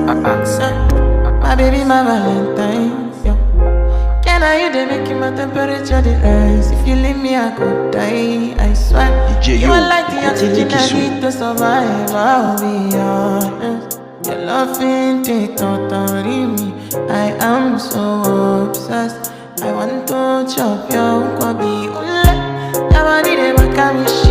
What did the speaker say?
My baby, my Valentine. Yo. Can I you they make my temperature the rise? If you leave me, I could die. I swear. You are like the oxygen I need to survive. I'll be honest. Your love ain't it totally me. I am so obsessed. I want to chop your kwabi. Your body they make me